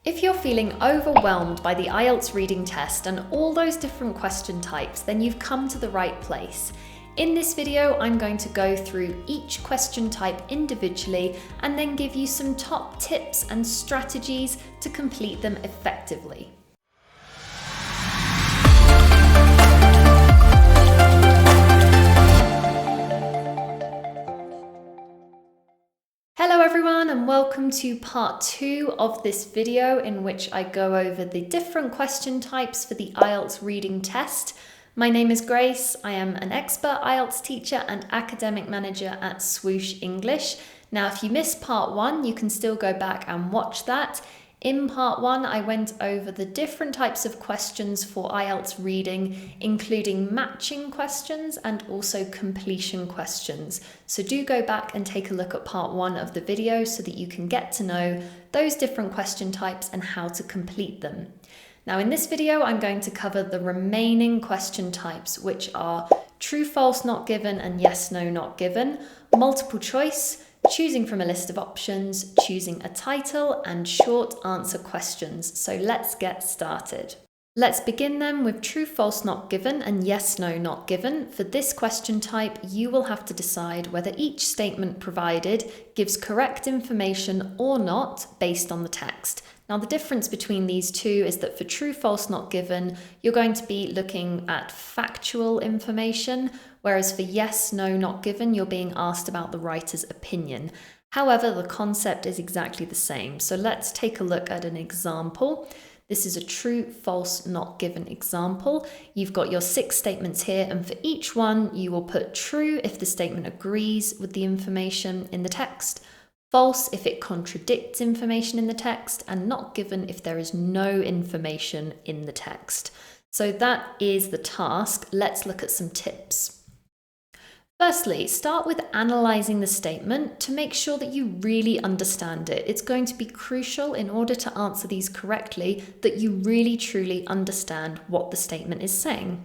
If you're feeling overwhelmed by the IELTS reading test and all those different question types, then you've come to the right place. In this video, I'm going to go through each question type individually and then give you some top tips and strategies to complete them effectively. Hello everyone and welcome to part 2 of this video in which I go over the different question types for the IELTS reading test. My name is Grace, I am an expert IELTS teacher and academic manager at Swoosh English. Now if you missed part 1, you can still go back and watch that. In part 1, I went over the different types of questions for IELTS reading, including matching questions and also completion questions. So do go back and take a look at part 1 of the video so that you can get to know those different question types and how to complete them. Now in this video, I'm going to cover the remaining question types, which are true, false, not given, and yes, no, not given, multiple choice, choosing from a list of options, choosing a title, and short answer questions. So let's get started. Let's begin then with true, false, not given, and yes, no, not given. For this question type, you will have to decide whether each statement provided gives correct information or not based on the text. Now the difference between these two is that for true, false, not given, you're going to be looking at factual information, whereas for yes, no, not given, you're being asked about the writer's opinion. However, the concept is exactly the same. So let's take a look at an example. This is a true, false, not given example. You've got your 6 statements here, and for each one, you will put true if the statement agrees with the information in the text, false if it contradicts information in the text, and not given if there is no information in the text. So that is the task. Let's look at some tips. Firstly, start with analysing the statement to make sure that you really understand it. It's going to be crucial in order to answer these correctly that you really truly understand what the statement is saying.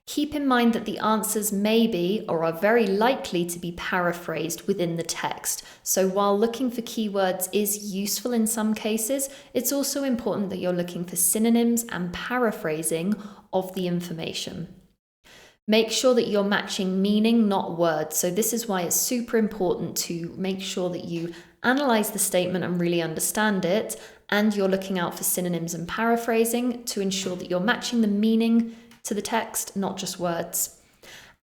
Keep in mind that the answers may be or are very likely to be paraphrased within the text. So while looking for keywords is useful in some cases, it's also important that you're looking for synonyms and paraphrasing of the information. Make sure that you're matching meaning, not words. So this is why it's super important to make sure that you analyze the statement and really understand it, and you're looking out for synonyms and paraphrasing to ensure that you're matching the meaning to the text, not just words.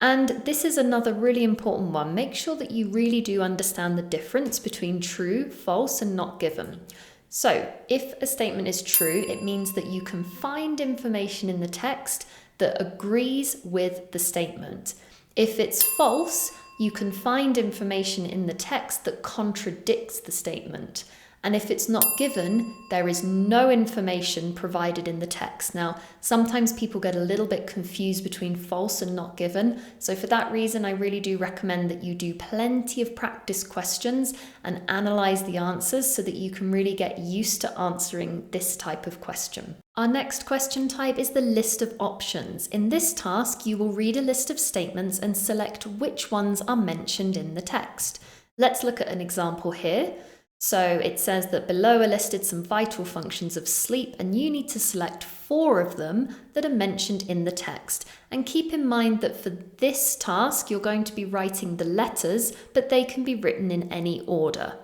And this is another really important one. Make sure that you really do understand the difference between true, false, and not given. So if a statement is true, it means that you can find information in the text that agrees with the statement. If it's false, you can find information in the text that contradicts the statement. And if it's not given, there is no information provided in the text. Now, sometimes people get a little bit confused between false and not given. So for that reason, I really do recommend that you do plenty of practice questions and analyze the answers so that you can really get used to answering this type of question. Our next question type is the list of options. In this task, you will read a list of statements and select which ones are mentioned in the text. Let's look at an example here. So it says that below are listed some vital functions of sleep, and you need to select 4 of them that are mentioned in the text. And keep in mind that for this task, you're going to be writing the letters, but they can be written in any order.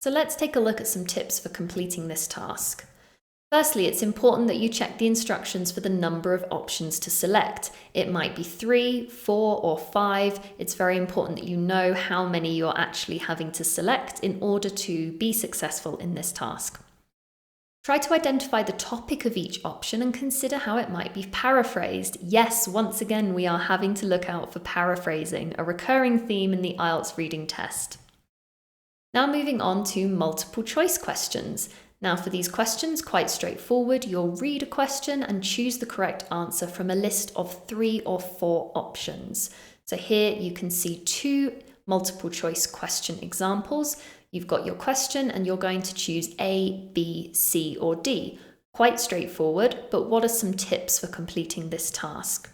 So let's take a look at some tips for completing this task. Firstly, it's important that you check the instructions for the number of options to select. It might be 3, 4, or 5. It's very important that you know how many you're actually having to select in order to be successful in this task. Try to identify the topic of each option and consider how it might be paraphrased. Yes, once again, we are having to look out for paraphrasing, a recurring theme in the IELTS reading test. Now moving on to multiple choice questions. Now for these questions, quite straightforward. You'll read a question and choose the correct answer from a list of 3 or 4 options. So here you can see 2 multiple choice question examples. You've got your question and you're going to choose A, B, C, or D. Quite straightforward, but what are some tips for completing this task?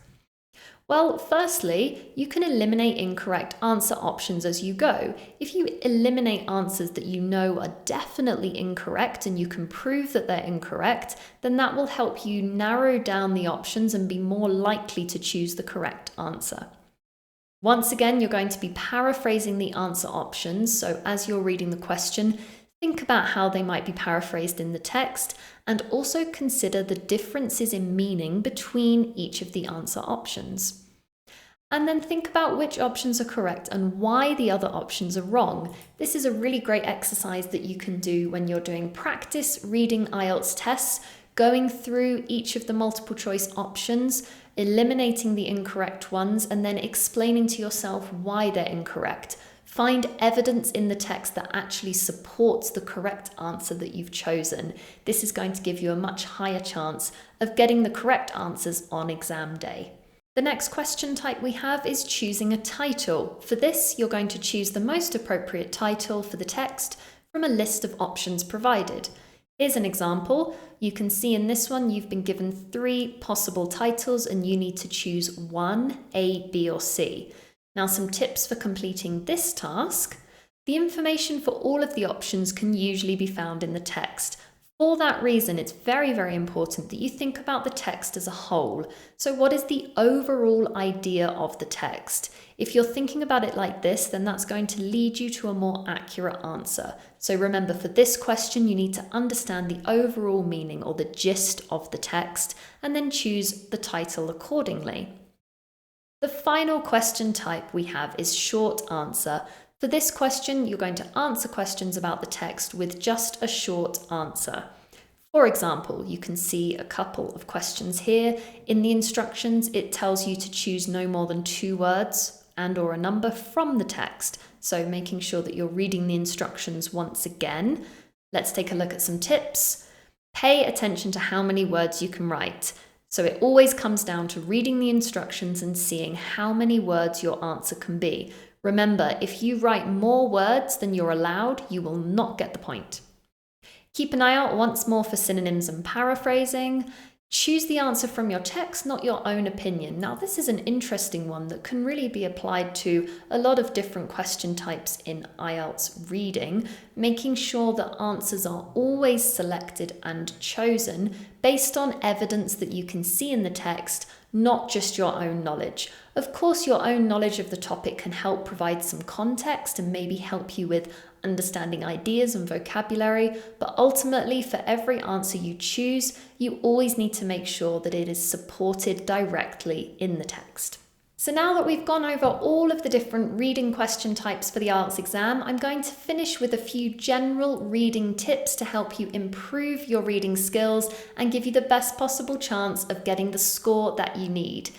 Well, firstly, you can eliminate incorrect answer options as you go. If you eliminate answers that you know are definitely incorrect and you can prove that they're incorrect, then that will help you narrow down the options and be more likely to choose the correct answer. Once again, you're going to be paraphrasing the answer options, so as you're reading the question, think about how they might be paraphrased in the text, and also consider the differences in meaning between each of the answer options. And then think about which options are correct and why the other options are wrong. This is a really great exercise that you can do when you're doing practice reading IELTS tests, going through each of the multiple choice options, eliminating the incorrect ones, and then explaining to yourself why they're incorrect. Find evidence in the text that actually supports the correct answer that you've chosen. This is going to give you a much higher chance of getting the correct answers on exam day. The next question type we have is choosing a title. For this, you're going to choose the most appropriate title for the text from a list of options provided. Here's an example. You can see in this one you've been given 3 possible titles and you need to choose one, A, B or C. Now some tips for completing this task. The information for all of the options can usually be found in the text. For that reason, it's very, very important that you think about the text as a whole. So what is the overall idea of the text? If you're thinking about it like this, then that's going to lead you to a more accurate answer. So remember, for this question, you need to understand the overall meaning or the gist of the text and then choose the title accordingly. The final question type we have is short answer. For this question, you're going to answer questions about the text with just a short answer. For example, you can see a couple of questions here. In the instructions, it tells you to choose no more than 2 words and or a number from the text. So making sure that you're reading the instructions once again. Let's take a look at some tips. Pay attention to how many words you can write. So it always comes down to reading the instructions and seeing how many words your answer can be. Remember, if you write more words than you're allowed, you will not get the point. Keep an eye out once more for synonyms and paraphrasing. Choose the answer from your text, not your own opinion. Now, this is an interesting one that can really be applied to a lot of different question types in IELTS reading, making sure that answers are always selected and chosen based on evidence that you can see in the text, not just your own knowledge. Of course, your own knowledge of the topic can help provide some context and maybe help you with understanding ideas and vocabulary, but ultimately for every answer you choose, you always need to make sure that it is supported directly in the text. So now that we've gone over all of the different reading question types for the IELTS exam, I'm going to finish with a few general reading tips to help you improve your reading skills and give you the best possible chance of getting the score that you need.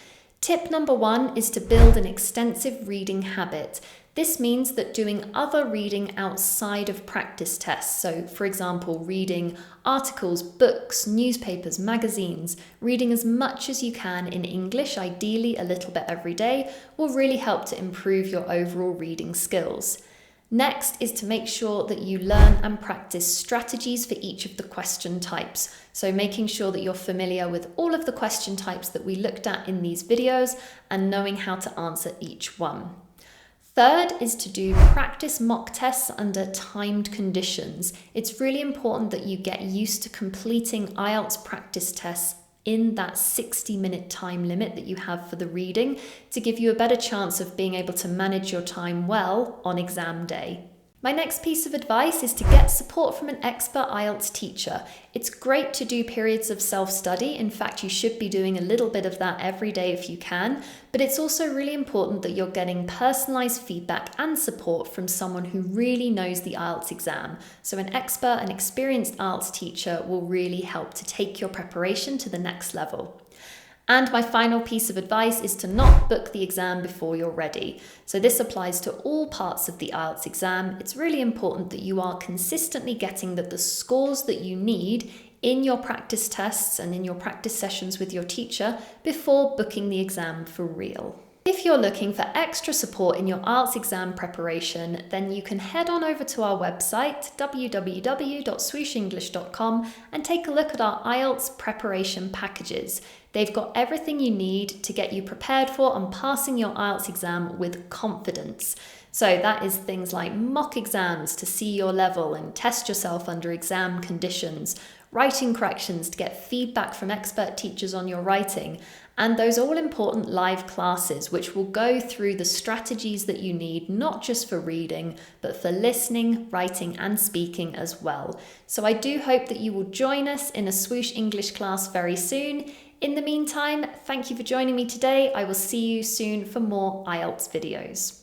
Tip number 1 is to build an extensive reading habit. This means that doing other reading outside of practice tests, so for example, reading articles, books, newspapers, magazines, reading as much as you can in English, ideally a little bit every day, will really help to improve your overall reading skills. Next is to make sure that you learn and practice strategies for each of the question types. So making sure that you're familiar with all of the question types that we looked at in these videos and knowing how to answer each one. Third is to do practice mock tests under timed conditions. It's really important that you get used to completing IELTS practice tests in that 60-minute time limit that you have for the reading to give you a better chance of being able to manage your time well on exam day. My next piece of advice is to get support from an expert IELTS teacher. It's great to do periods of self-study. In fact, you should be doing a little bit of that every day if you can, but it's also really important that you're getting personalized feedback and support from someone who really knows the IELTS exam. So an expert and experienced IELTS teacher will really help to take your preparation to the next level. And my final piece of advice is to not book the exam before you're ready. So this applies to all parts of the IELTS exam. It's really important that you are consistently getting the scores that you need in your practice tests and in your practice sessions with your teacher before booking the exam for real. If you're looking for extra support in your IELTS exam preparation, then you can head on over to our website, www.swooshenglish.com, and take a look at our IELTS preparation packages. They've got everything you need to get you prepared for and passing your IELTS exam with confidence. So that is things like mock exams to see your level and test yourself under exam conditions, writing corrections to get feedback from expert teachers on your writing, and those all-important live classes which will go through the strategies that you need not just for reading, but for listening, writing and speaking as well. So I do hope that you will join us in a Swoosh English class very soon. In the meantime, thank you for joining me today. I will see you soon for more IELTS videos.